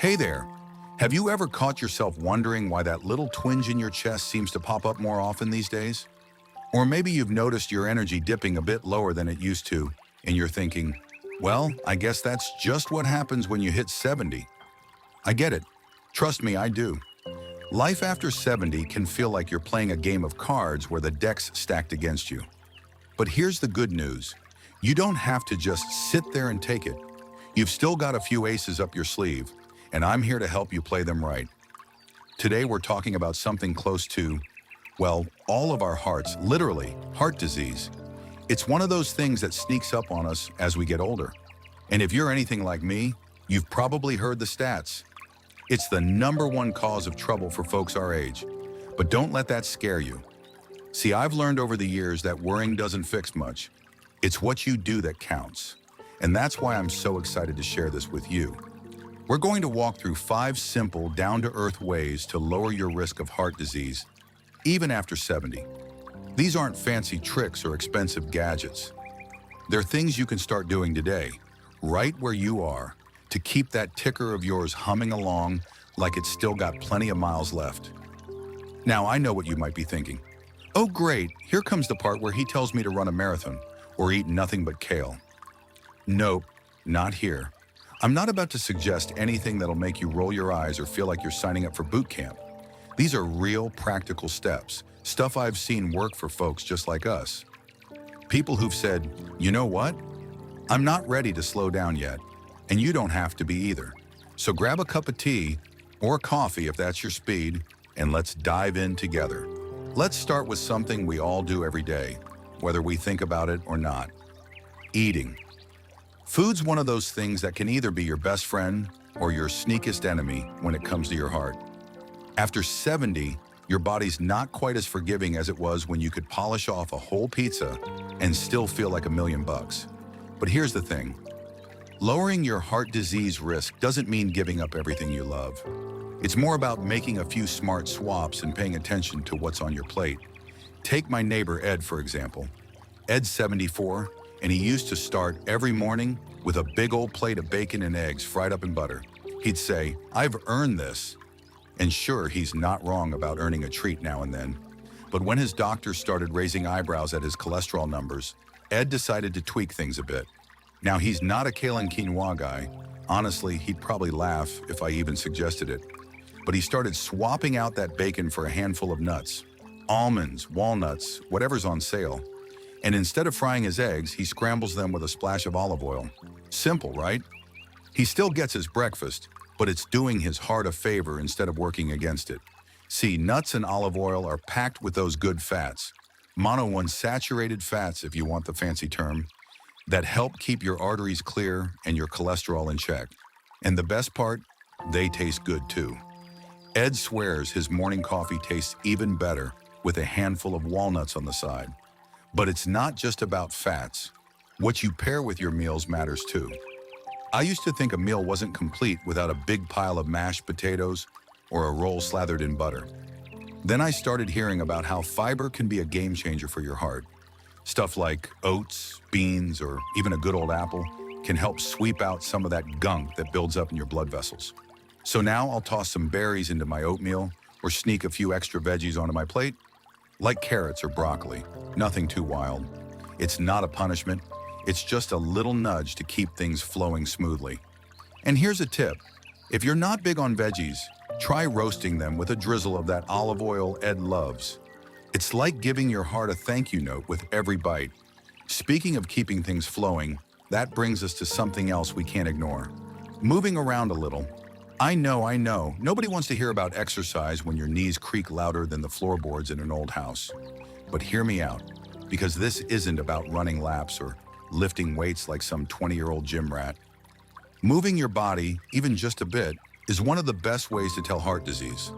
Hey there! Have you ever caught yourself wondering why that little twinge in your chest seems to pop up more often these days? Or maybe you've noticed your energy dipping a bit lower than it used to, and you're thinking, well, I guess that's just what happens when you hit 70. I get it. Trust me, I do. Life after 70 can feel like you're playing a game of cards where the deck's stacked against you. But here's the good news. You don't have to just sit there and take it. You've still got a few aces up your sleeve, and I'm here to help you play them right. Today we're talking about something close to, well, all of our hearts, literally, heart disease. It's one of those things that sneaks up on us as we get older. And if you're anything like me, you've probably heard the stats. It's the #1 cause of trouble for folks our age. But don't let that scare you. See, I've learned over the years that worrying doesn't fix much. It's what you do that counts. And that's why I'm so excited to share this with you. We're going to walk through 5 simple, down-to-earth ways to lower your risk of heart disease, even after 70. These aren't fancy tricks or expensive gadgets. They're things you can start doing today, right where you are, to keep that ticker of yours humming along like it's still got plenty of miles left. Now, I know what you might be thinking. Oh great, here comes the part where he tells me to run a marathon or eat nothing but kale. Nope, not here. I'm not about to suggest anything that'll make you roll your eyes or feel like you're signing up for boot camp. These are real, practical steps, stuff I've seen work for folks just like us. People who've said, you know what? I'm not ready to slow down yet, and you don't have to be either. So grab a cup of tea or coffee if that's your speed, and let's dive in together. Let's start with something we all do every day, whether we think about it or not. Eating. Food's one of those things that can either be your best friend or your sneakiest enemy when it comes to your heart. After 70, your body's not quite as forgiving as it was when you could polish off a whole pizza and still feel like $1,000,000. But here's the thing. Lowering your heart disease risk doesn't mean giving up everything you love. It's more about making a few smart swaps and paying attention to what's on your plate. Take my neighbor Ed, for example. Ed's 74, and he used to start every morning with a big old plate of bacon and eggs fried up in butter. He'd say, I've earned this. And sure, he's not wrong about earning a treat now and then. But when his doctor started raising eyebrows at his cholesterol numbers, Ed decided to tweak things a bit. Now, he's not a kale and quinoa guy. Honestly, he'd probably laugh if I even suggested it. But he started swapping out that bacon for a handful of nuts. Almonds, walnuts, whatever's on sale. And instead of frying his eggs, he scrambles them with a splash of olive oil. Simple, right? He still gets his breakfast, but it's doing his heart a favor instead of working against it. See, nuts and olive oil are packed with those good fats, monounsaturated fats if you want the fancy term, that help keep your arteries clear and your cholesterol in check. And the best part, they taste good too. Ed swears his morning coffee tastes even better with a handful of walnuts on the side. But it's not just about fats. What you pair with your meals matters too. I used to think a meal wasn't complete without a big pile of mashed potatoes or a roll slathered in butter. Then I started hearing about how fiber can be a game changer for your heart. Stuff like oats, beans, or even a good old apple can help sweep out some of that gunk that builds up in your blood vessels. So now I'll toss some berries into my oatmeal or sneak a few extra veggies onto my plate, like carrots or broccoli. Nothing too wild. It's not a punishment. It's just a little nudge to keep things flowing smoothly. And here's a tip. If you're not big on veggies, try roasting them with a drizzle of that olive oil Ed loves. It's like giving your heart a thank you note with every bite. Speaking of keeping things flowing, that brings us to something else we can't ignore. Moving around a little. I know, nobody wants to hear about exercise when your knees creak louder than the floorboards in an old house. But hear me out, because this isn't about running laps or lifting weights like some 20-year-old gym rat. Moving your body, even just a bit, is one of the best ways to tell heart disease.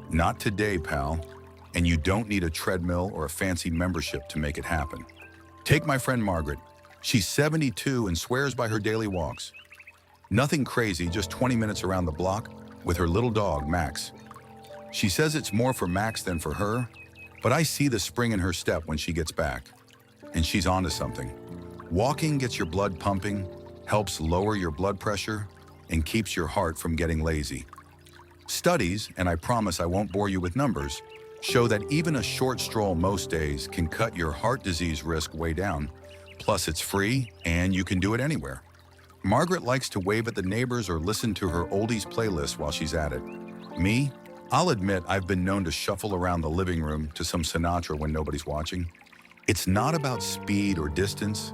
Not today, pal. And you don't need a treadmill or a fancy membership to make it happen. Take my friend Margaret. She's 72 and swears by her daily walks. Nothing crazy, just 20 minutes around the block with her little dog, Max. She says it's more for Max than for her, but I see the spring in her step when she gets back. And she's onto something. Walking gets your blood pumping, helps lower your blood pressure, and keeps your heart from getting lazy. Studies, and I promise I won't bore you with numbers, show that even a short stroll most days can cut your heart disease risk way down. Plus, it's free and you can do it anywhere. Margaret likes to wave at the neighbors or listen to her oldies playlist while she's at it. Me? I'll admit I've been known to shuffle around the living room to some Sinatra when nobody's watching. It's not about speed or distance.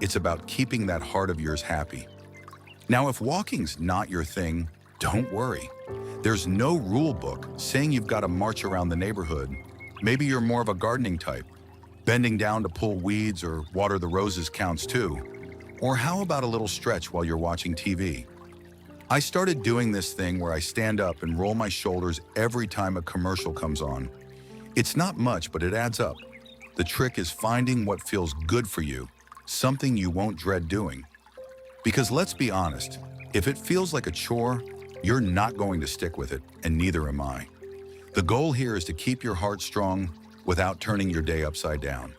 It's about keeping that heart of yours happy. Now, if walking's not your thing, don't worry. There's no rule book saying you've got to march around the neighborhood. Maybe you're more of a gardening type. Bending down to pull weeds or water the roses counts too. Or how about a little stretch while you're watching TV? I started doing this thing where I stand up and roll my shoulders every time a commercial comes on. It's not much, but it adds up. The trick is finding what feels good for you, something you won't dread doing. Because let's be honest, if it feels like a chore, you're not going to stick with it, and neither am I. The goal here is to keep your heart strong without turning your day upside down.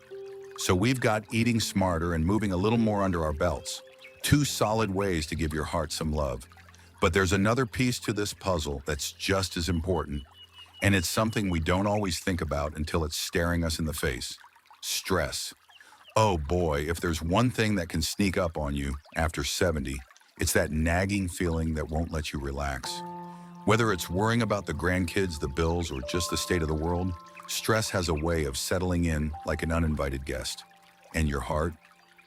So we've got eating smarter and moving a little more under our belts. Two solid ways to give your heart some love. But there's another piece to this puzzle that's just as important, and it's something we don't always think about until it's staring us in the face. Stress. Oh boy, if there's one thing that can sneak up on you after 70, it's that nagging feeling that won't let you relax. Whether it's worrying about the grandkids, the bills, or just the state of the world, stress has a way of settling in like an uninvited guest. And your heart,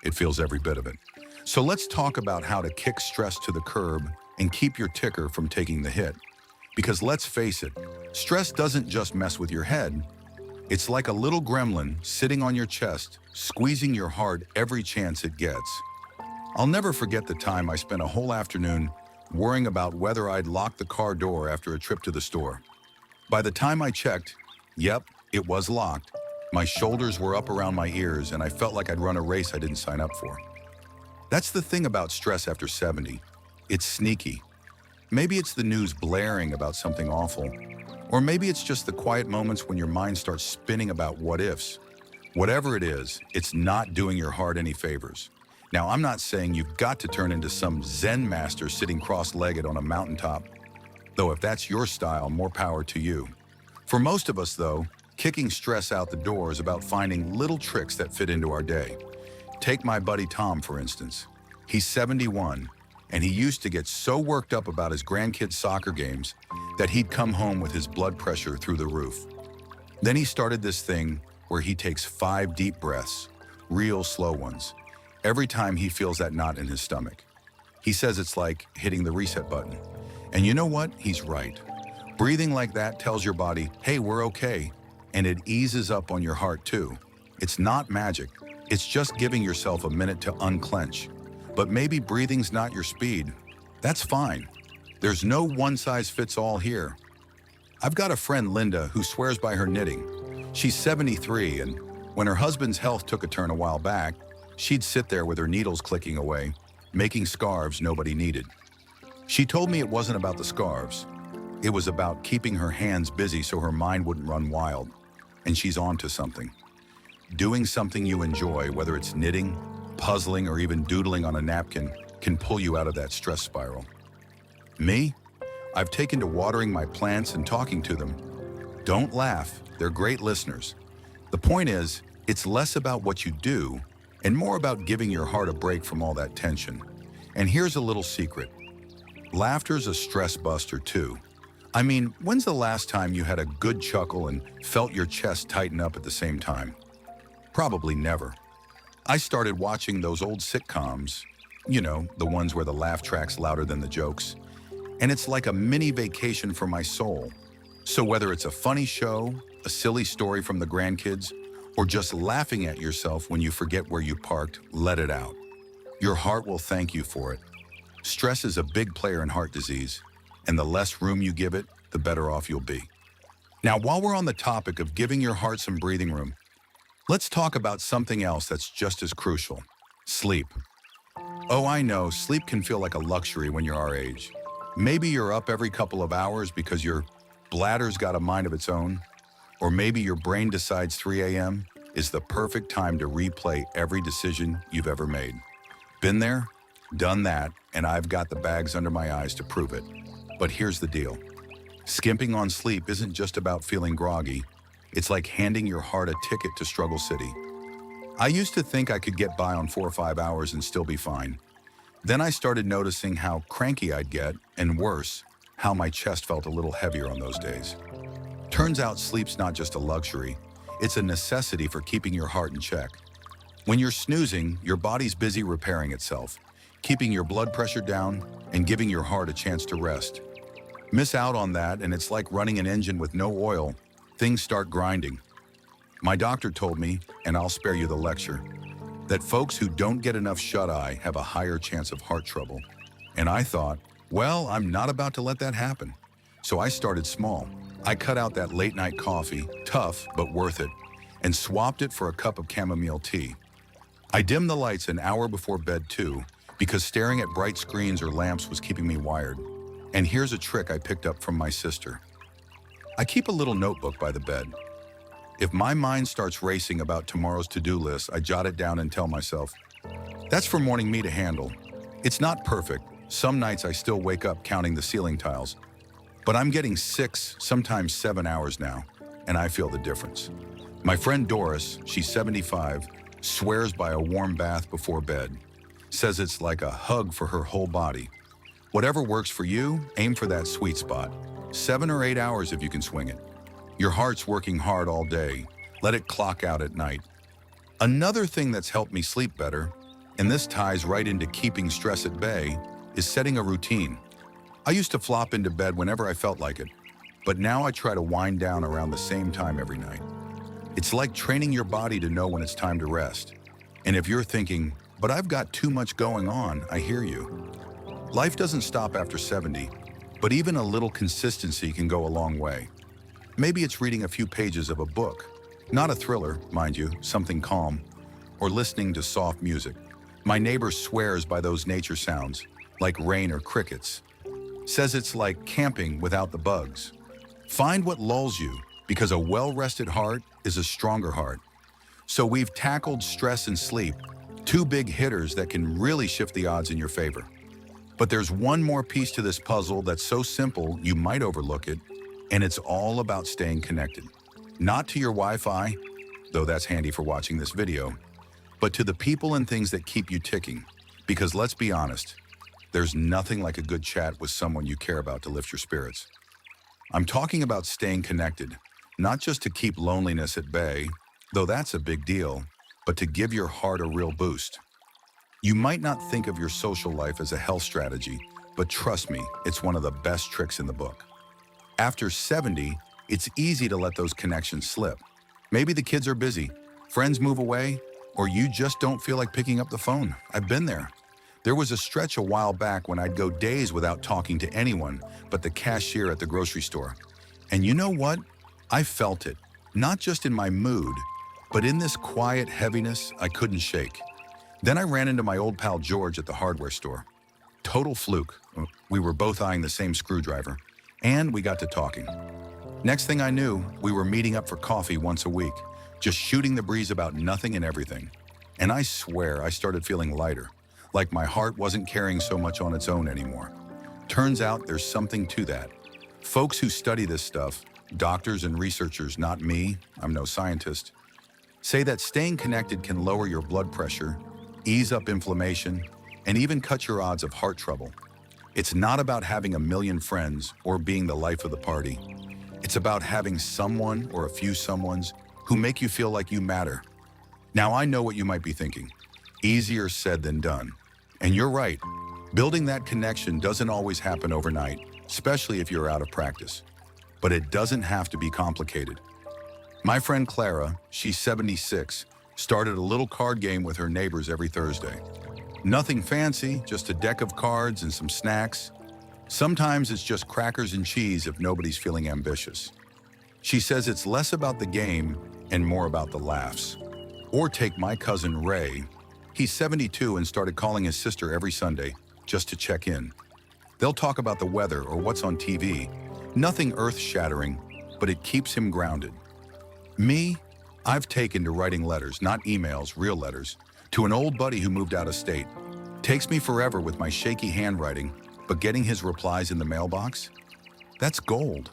it feels every bit of it. So let's talk about how to kick stress to the curb and keep your ticker from taking the hit. Because let's face it, stress doesn't just mess with your head. It's like a little gremlin sitting on your chest, squeezing your heart every chance it gets. I'll never forget the time I spent a whole afternoon worrying about whether I'd lock the car door after a trip to the store. By the time I checked, yep, it was locked. My shoulders were up around my ears and I felt like I'd run a race I didn't sign up for. That's the thing about stress after 70. It's sneaky. Maybe it's the news blaring about something awful, or maybe it's just the quiet moments when your mind starts spinning about what ifs. Whatever it is, it's not doing your heart any favors. Now, I'm not saying you've got to turn into some Zen master sitting cross-legged on a mountaintop, though if that's your style, more power to you. For most of us, though, kicking stress out the door is about finding little tricks that fit into our day. Take my buddy Tom, for instance. He's 71, and he used to get so worked up about his grandkids' soccer games that he'd come home with his blood pressure through the roof. Then he started this thing where he takes 5 deep breaths, real slow ones, every time he feels that knot in his stomach. He says it's like hitting the reset button. And you know what? He's right. Breathing like that tells your body, hey, we're okay, and it eases up on your heart too. It's not magic. It's just giving yourself a minute to unclench. But maybe breathing's not your speed. That's fine. There's no one-size-fits-all here. I've got a friend, Linda, who swears by her knitting. She's 73, and when her husband's health took a turn a while back, she'd sit there with her needles clicking away, making scarves nobody needed. She told me it wasn't about the scarves. It was about keeping her hands busy so her mind wouldn't run wild. And she's on to something. Doing something you enjoy, whether it's knitting, puzzling, or even doodling on a napkin, can pull you out of that stress spiral. Me? I've taken to watering my plants and talking to them. Don't laugh, they're great listeners. The point is, it's less about what you do and more about giving your heart a break from all that tension. And here's a little secret. Laughter's a stress buster too. I mean, when's the last time you had a good chuckle and felt your chest tighten up at the same time? Probably never. I started watching those old sitcoms, you know, the ones where the laugh track's louder than the jokes. And it's like a mini vacation for my soul. So whether it's a funny show, a silly story from the grandkids, or just laughing at yourself when you forget where you parked, let it out. Your heart will thank you for it. Stress is a big player in heart disease, and the less room you give it, the better off you'll be. Now, while we're on the topic of giving your heart some breathing room, let's talk about something else that's just as crucial: sleep. Oh, I know, sleep can feel like a luxury when you're our age. Maybe you're up every couple of hours because your bladder's got a mind of its own, or maybe your brain decides 3 a.m. is the perfect time to replay every decision you've ever made. Been there? Done that, and I've got the bags under my eyes to prove it. But here's the deal. Skimping on sleep isn't just about feeling groggy. It's like handing your heart a ticket to Struggle City. I used to think I could get by on 4 or 5 hours and still be fine. Then I started noticing how cranky I'd get, and worse, how my chest felt a little heavier on those days. Turns out sleep's not just a luxury, it's a necessity for keeping your heart in check. When you're snoozing, your body's busy repairing itself, keeping your blood pressure down and giving your heart a chance to rest. Miss out on that and it's like running an engine with no oil. Things start grinding. My doctor told me, and I'll spare you the lecture, that folks who don't get enough shut-eye have a higher chance of heart trouble. And I thought, well, I'm not about to let that happen. So I started small. I cut out that late-night coffee, tough but worth it, and swapped it for a cup of chamomile tea. I dimmed the lights an hour before bed too, because staring at bright screens or lamps was keeping me wired. And here's a trick I picked up from my sister. I keep a little notebook by the bed. If my mind starts racing about tomorrow's to-do list, I jot it down and tell myself, that's for morning me to handle. It's not perfect. Some nights I still wake up counting the ceiling tiles. But I'm getting 6, sometimes 7 hours now, and I feel the difference. My friend Doris, she's 75, swears by a warm bath before bed. Says it's like a hug for her whole body. Whatever works for you, aim for that sweet spot. 7 or 8 hours if you can swing it. Your heart's working hard all day. Let it clock out at night. Another thing that's helped me sleep better, and this ties right into keeping stress at bay, is setting a routine. I used to flop into bed whenever I felt like it, but now I try to wind down around the same time every night. It's like training your body to know when it's time to rest. And if you're thinking, but I've got too much going on, I hear you. Life doesn't stop after 70, but even a little consistency can go a long way. Maybe it's reading a few pages of a book, not a thriller, mind you, something calm, or listening to soft music. My neighbor swears by those nature sounds, like rain or crickets. Says it's like camping without the bugs. Find what lulls you, because a well-rested heart is a stronger heart. So we've tackled stress and sleep, 2 big hitters that can really shift the odds in your favor. But there's one more piece to this puzzle that's so simple you might overlook it, and it's all about staying connected. Not to your Wi-Fi, though that's handy for watching this video, but to the people and things that keep you ticking. Because let's be honest, there's nothing like a good chat with someone you care about to lift your spirits. I'm talking about staying connected, not just to keep loneliness at bay, though that's a big deal, but to give your heart a real boost. You might not think of your social life as a health strategy, but trust me, it's one of the best tricks in the book. After 70, it's easy to let those connections slip. Maybe the kids are busy, friends move away, or you just don't feel like picking up the phone. I've been there. There was a stretch a while back when I'd go days without talking to anyone but the cashier at the grocery store. And you know what? I felt it, not just in my mood, but in this quiet heaviness I couldn't shake. Then I ran into my old pal George at the hardware store. Total fluke. We were both eyeing the same screwdriver, and we got to talking. Next thing I knew, we were meeting up for coffee once a week, just shooting the breeze about nothing and everything. And I swear I started feeling lighter, like my heart wasn't carrying so much on its own anymore. Turns out there's something to that. Folks who study this stuff, doctors and researchers, not me, I'm no scientist, say that staying connected can lower your blood pressure, ease up inflammation, and even cut your odds of heart trouble. It's not about having a million friends or being the life of the party. It's about having someone or a few someones who make you feel like you matter. Now I know what you might be thinking. Easier said than done. And you're right. Building that connection doesn't always happen overnight, especially if you're out of practice. But it doesn't have to be complicated. My friend Clara, she's 76, started a little card game with her neighbors every Thursday. Nothing fancy, just a deck of cards and some snacks. Sometimes it's just crackers and cheese if nobody's feeling ambitious. She says it's less about the game and more about the laughs. Or take my cousin Ray. He's 72 and started calling his sister every Sunday just to check in. They'll talk about the weather or what's on TV. Nothing earth-shattering, but it keeps him grounded. Me, I've taken to writing letters, not emails, real letters, to an old buddy who moved out of state. Takes me forever with my shaky handwriting, but getting his replies in the mailbox? That's gold.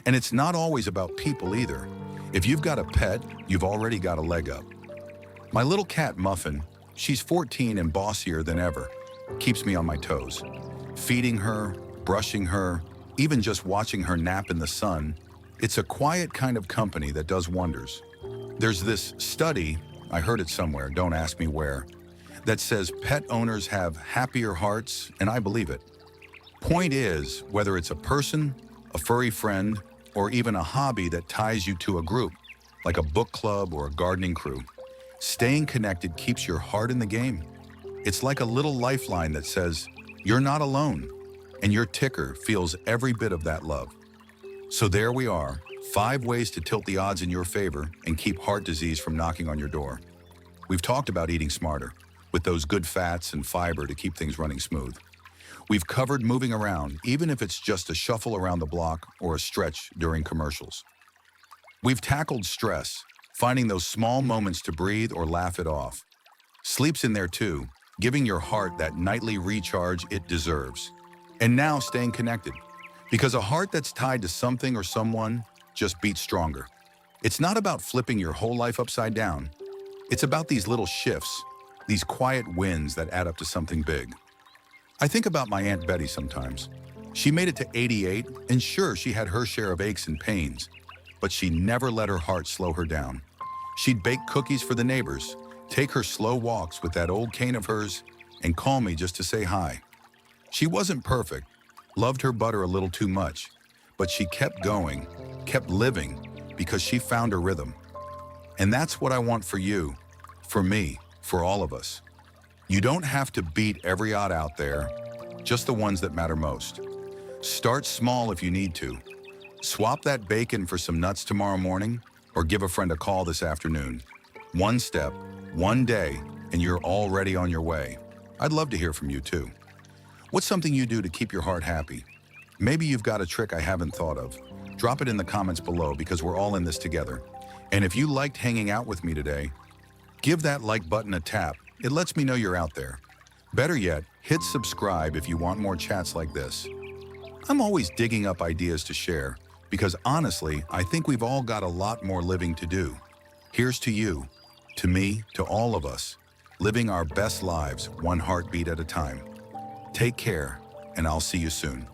And it's not always about people either. If you've got a pet, you've already got a leg up. My little cat Muffin, she's 14 and bossier than ever, keeps me on my toes. Feeding her, brushing her, even just watching her nap in the sun, it's a quiet kind of company that does wonders. There's this study, I heard it somewhere, don't ask me where, that says pet owners have happier hearts, and I believe it. Point is, whether it's a person, a furry friend, or even a hobby that ties you to a group, like a book club or a gardening crew, staying connected keeps your heart in the game. It's like a little lifeline that says, you're not alone, and your ticker feels every bit of that love. So there we are, 5 ways to tilt the odds in your favor and keep heart disease from knocking on your door. We've talked about eating smarter, with those good fats and fiber to keep things running smooth. We've covered moving around, even if it's just a shuffle around the block or a stretch during commercials. We've tackled stress, finding those small moments to breathe or laugh it off. Sleep's in there too, giving your heart that nightly recharge it deserves. And now staying connected, because a heart that's tied to something or someone just beats stronger. It's not about flipping your whole life upside down. It's about these little shifts, these quiet wins that add up to something big. I think about my Aunt Betty sometimes. She made it to 88, and sure, she had her share of aches and pains, but she never let her heart slow her down. She'd bake cookies for the neighbors, take her slow walks with that old cane of hers, and call me just to say hi. She wasn't perfect, loved her butter a little too much, but she kept going, kept living, because she found her rhythm. And that's what I want for you, for me, for all of us. You don't have to beat every odd out there, just the ones that matter most. Start small if you need to. Swap that bacon for some nuts tomorrow morning, or give a friend a call this afternoon. One step, one day, and you're already on your way. I'd love to hear from you too. What's something you do to keep your heart happy? Maybe you've got a trick I haven't thought of. Drop it in the comments below because we're all in this together. And if you liked hanging out with me today, give that like button a tap. It lets me know you're out there. Better yet, hit subscribe if you want more chats like this. I'm always digging up ideas to share because honestly, I think we've all got a lot more living to do. Here's to you, to me, to all of us, living our best lives one heartbeat at a time. Take care, and I'll see you soon.